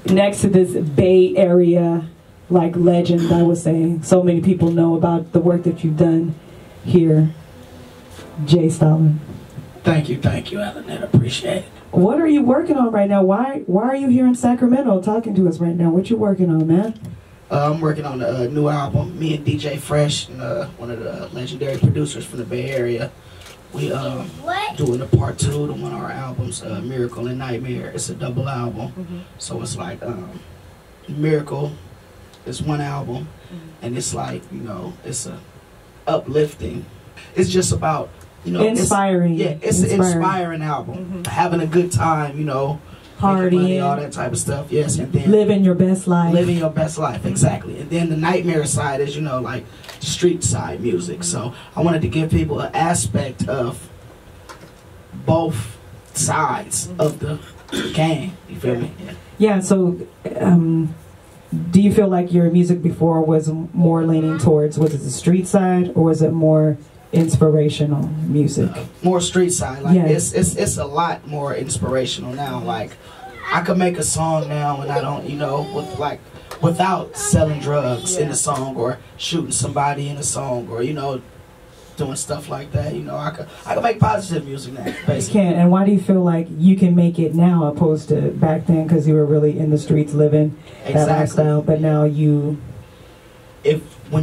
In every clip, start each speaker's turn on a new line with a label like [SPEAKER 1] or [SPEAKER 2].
[SPEAKER 1] next to this Bay Area like legend, I would say. So many people know about the work that you've done here, Jay Stalin.
[SPEAKER 2] Thank you, Alan. I appreciate it.
[SPEAKER 1] What are you working on right now? Why are you here in Sacramento talking to us right now? What you working on, man?
[SPEAKER 2] I'm working on a new album. Me and DJ Fresh, and, one of the legendary producers from the Bay Area. We doing a part 2 to one of our albums, Miracle and Nightmare. It's a double album, so it's like Miracle is one album, and it's like, you know, it's a uplifting. It's just about, you know,
[SPEAKER 1] inspiring.
[SPEAKER 2] It's an inspiring album. Having a good time, you know, partying, all that type of stuff. Yes, and then
[SPEAKER 1] living your best life.
[SPEAKER 2] Living your best life, exactly. And then the nightmare side is, you know, like street side music. So I wanted to give people an aspect of both sides of the game. You feel me?
[SPEAKER 1] Yeah. So, do you feel like your music before was more leaning towards, was it the street side, or was it more inspirational music?
[SPEAKER 2] More street side. Like it's a lot more inspirational now. Like I could make a song now and I don't, you know, without selling drugs in the song or shooting somebody in a song or, you know, doing stuff like that. You know, I could make positive music now, basically. You can. And why do you feel like you can make it now opposed to back then, because you were really in the streets living that lifestyle, but now when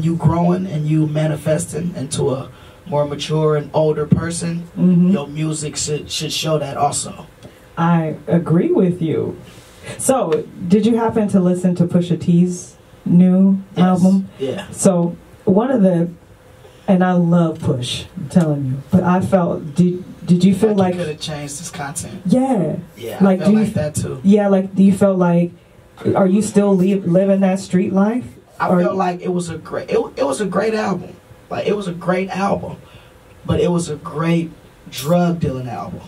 [SPEAKER 2] you growing and you manifesting into a more mature and older person, your music should show that also.
[SPEAKER 1] I agree with you. So, did you happen to listen to Pusha T's new album?
[SPEAKER 2] Yeah.
[SPEAKER 1] So, one of the, and I love Push, I'm telling you, but I felt, did you feel like
[SPEAKER 2] you could have changed his content?
[SPEAKER 1] Yeah.
[SPEAKER 2] Yeah, like, I felt like that too.
[SPEAKER 1] Yeah, like, do you feel like, are you still living that street life?
[SPEAKER 2] I felt like it was a great, it was a great album. Like, it was a great album, but it was a great drug dealing album.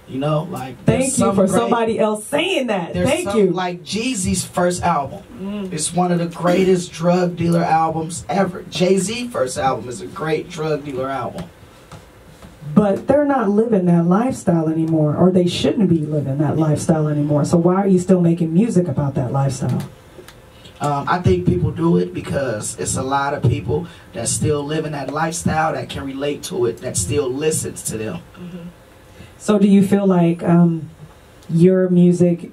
[SPEAKER 2] You know, like,
[SPEAKER 1] thank you for somebody else saying that. Thank you.
[SPEAKER 2] Like Jeezy's first album, it's one of the greatest drug dealer albums ever. Jay-Z's first album is a great drug dealer album.
[SPEAKER 1] But they're not living that lifestyle anymore, or they shouldn't be living that lifestyle anymore. So why are you still making music about that lifestyle?
[SPEAKER 2] I think people do it because it's a lot of people that still live in that lifestyle that can relate to it, that still listens to them.
[SPEAKER 1] So do you feel like your music,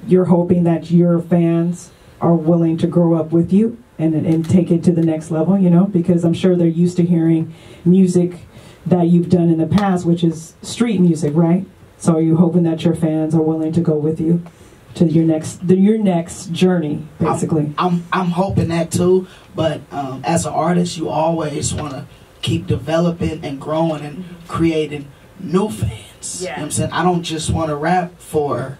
[SPEAKER 1] you're hoping that your fans are willing to grow up with you and take it to the next level, you know? Because I'm sure they're used to hearing music that you've done in the past, which is street music, right? So are you hoping that your fans are willing to go with you to your next journey, basically?
[SPEAKER 2] I'm hoping that too, but as an artist, you always want to keep developing and growing and creating new fans. You know what I'm saying? I don't just want to rap for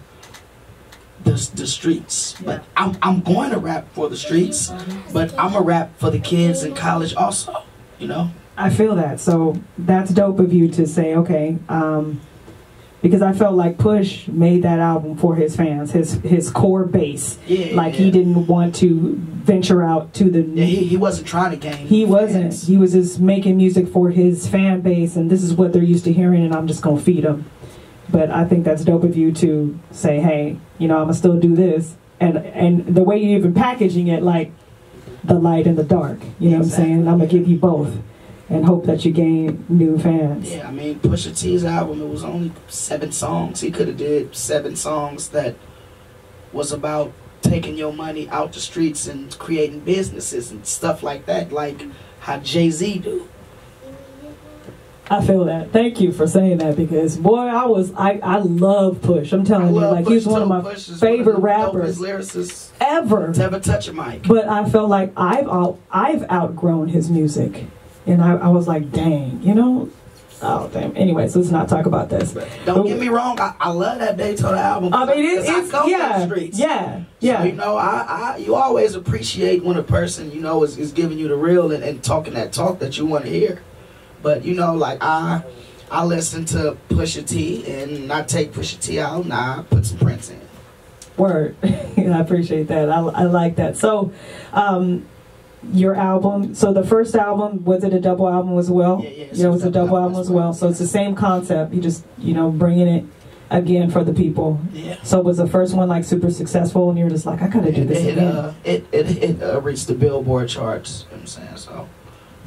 [SPEAKER 2] the streets, but I'm going to rap for the streets, but I'm a rap for the kids in college also, you know?
[SPEAKER 1] I feel that. So that's dope of you to say, okay, because I felt like Push made that album for his fans, his core base. He didn't want to venture out to the...
[SPEAKER 2] he wasn't trying to gain
[SPEAKER 1] He wasn't. He was just making music for his fan base, and this is what they're used to hearing, and I'm just going to feed them. But I think that's dope of you to say, hey, you know, I'm going to still do this. And the way you're even packaging it, like the light and the dark. You know what I'm saying? I'm going to give you both. And hope that you gain new fans.
[SPEAKER 2] Yeah, I mean, Pusha T's album, it was only 7 songs. He could have did 7 songs that was about taking your money out the streets and creating businesses and stuff like that, like how Jay-Z do.
[SPEAKER 1] I feel that. Thank you for saying that, because boy, I love Push. I'm telling you, like, he's one of my favorite rappers
[SPEAKER 2] lyricists
[SPEAKER 1] ever
[SPEAKER 2] to ever touch a mic.
[SPEAKER 1] But I felt like I've outgrown his music. And I was like, dang, you know? Oh, damn. Anyways, let's not talk about this.
[SPEAKER 2] Don't get me wrong. I love that Daytona album.
[SPEAKER 1] I mean, it's
[SPEAKER 2] to the streets.
[SPEAKER 1] Yeah.
[SPEAKER 2] So, you know, you always appreciate when a person, you know, is giving you the real and talking that talk that you want to hear. But, you know, like, I listen to Pusha T, and I take Pusha T out, and I put some Prince in.
[SPEAKER 1] Word. I appreciate that. I like that. So, your album, so the first album, was it a double album as well?
[SPEAKER 2] Yeah,
[SPEAKER 1] it was a double album as well. So it's the same concept. You just, you know, bringing it again for the people.
[SPEAKER 2] Yeah.
[SPEAKER 1] So was the first one like super successful, and you're just like, I gotta do this again?
[SPEAKER 2] It reached the Billboard charts. You know what I'm saying? So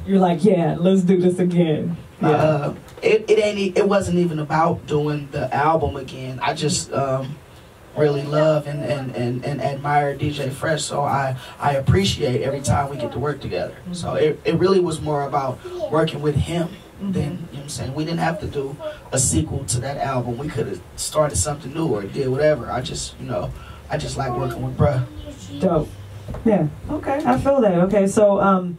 [SPEAKER 1] you're like, yeah, let's do this again. Yeah.
[SPEAKER 2] It wasn't even about doing the album again. I just really love and admire DJ Fresh, so I appreciate every time we get to work together. So it really was more about working with him than, you know what I'm saying? We didn't have to do a sequel to that album. We could have started something new or did whatever. I just like working with bruh.
[SPEAKER 1] Dope. Yeah. Okay. I feel that. Okay. So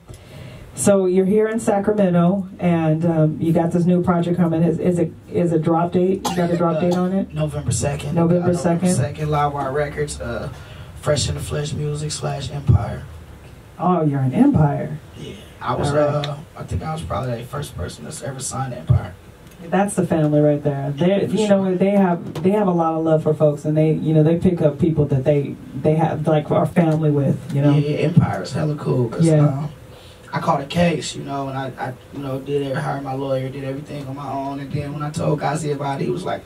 [SPEAKER 1] so you're here in Sacramento, and you got this new project coming. Is a drop date? You got a drop date on it?
[SPEAKER 2] November 2nd.
[SPEAKER 1] November 2nd.
[SPEAKER 2] November 2nd. Livewire Records. Fresh in the Flesh Music / Empire.
[SPEAKER 1] Oh, you're an Empire.
[SPEAKER 2] Yeah. I was. Right. I think I was probably the first person that's ever signed Empire.
[SPEAKER 1] That's the family right there. They, you know, they have a lot of love for folks, and they pick up people that they have like our family with. You know.
[SPEAKER 2] Yeah, Empire is hella cool. Cause,
[SPEAKER 1] yeah.
[SPEAKER 2] I caught a case, you know, and I hired my lawyer, did everything on my own, and then when I told Gazi about it, he was like,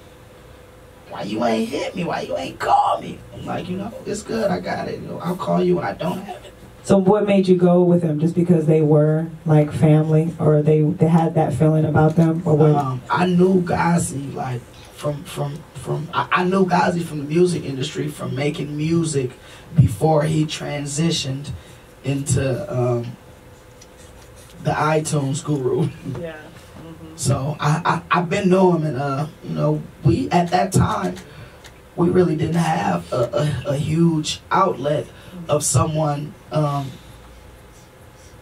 [SPEAKER 2] "Why you ain't hit me? Why you ain't call me?" I'm like, it's good, I got it. I'll call you when I don't have it.
[SPEAKER 1] So what made you go with them? Just because they were like family, or they had that feeling about them, or what?
[SPEAKER 2] I knew Gazi like I knew Gazi from the music industry, from making music before he transitioned into the iTunes guru.
[SPEAKER 1] Yeah.
[SPEAKER 2] So I've been knowing him, and we at that time we really didn't have a huge outlet of someone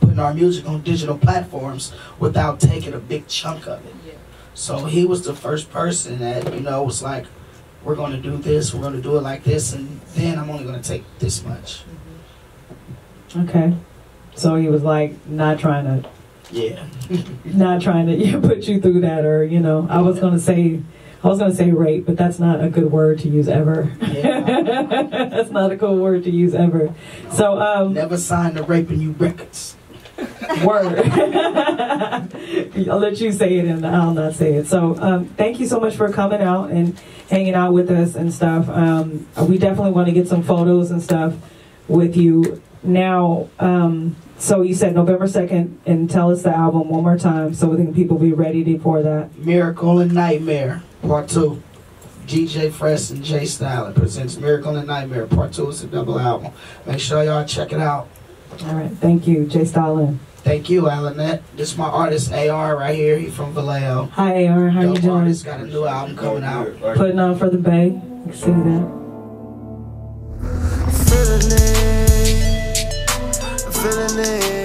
[SPEAKER 2] putting our music on digital platforms without taking a big chunk of it. Yeah. So he was the first person that was like, we're going to do this, we're going to do it like this, and then I'm only going to take this much.
[SPEAKER 1] Okay. So he was like not trying to put you through that, or I was gonna say rape, but that's not a good word to use ever. Yeah. That's not a cool word to use ever. No. So
[SPEAKER 2] never signed the Raping You records.
[SPEAKER 1] Word. I'll let you say it and I'll not say it. So thank you so much for coming out and hanging out with us and stuff. We definitely want to get some photos and stuff with you now. So you said November 2nd, and tell us the album one more time so we can people be ready for that.
[SPEAKER 2] Miracle and Nightmare, Part 2. DJ Fresh and J Stalin presents Miracle and Nightmare, Part 2. It's a double album. Make sure y'all check it out.
[SPEAKER 1] All right. Thank you, J Stalin.
[SPEAKER 2] Thank you, Alanette. This is my artist, AR, right here. He's from Vallejo.
[SPEAKER 1] Hi, AR. How you doing?
[SPEAKER 2] Artist, got a new album coming out.
[SPEAKER 1] Putting on for the Bay. You can see that.
[SPEAKER 3] Feeling it.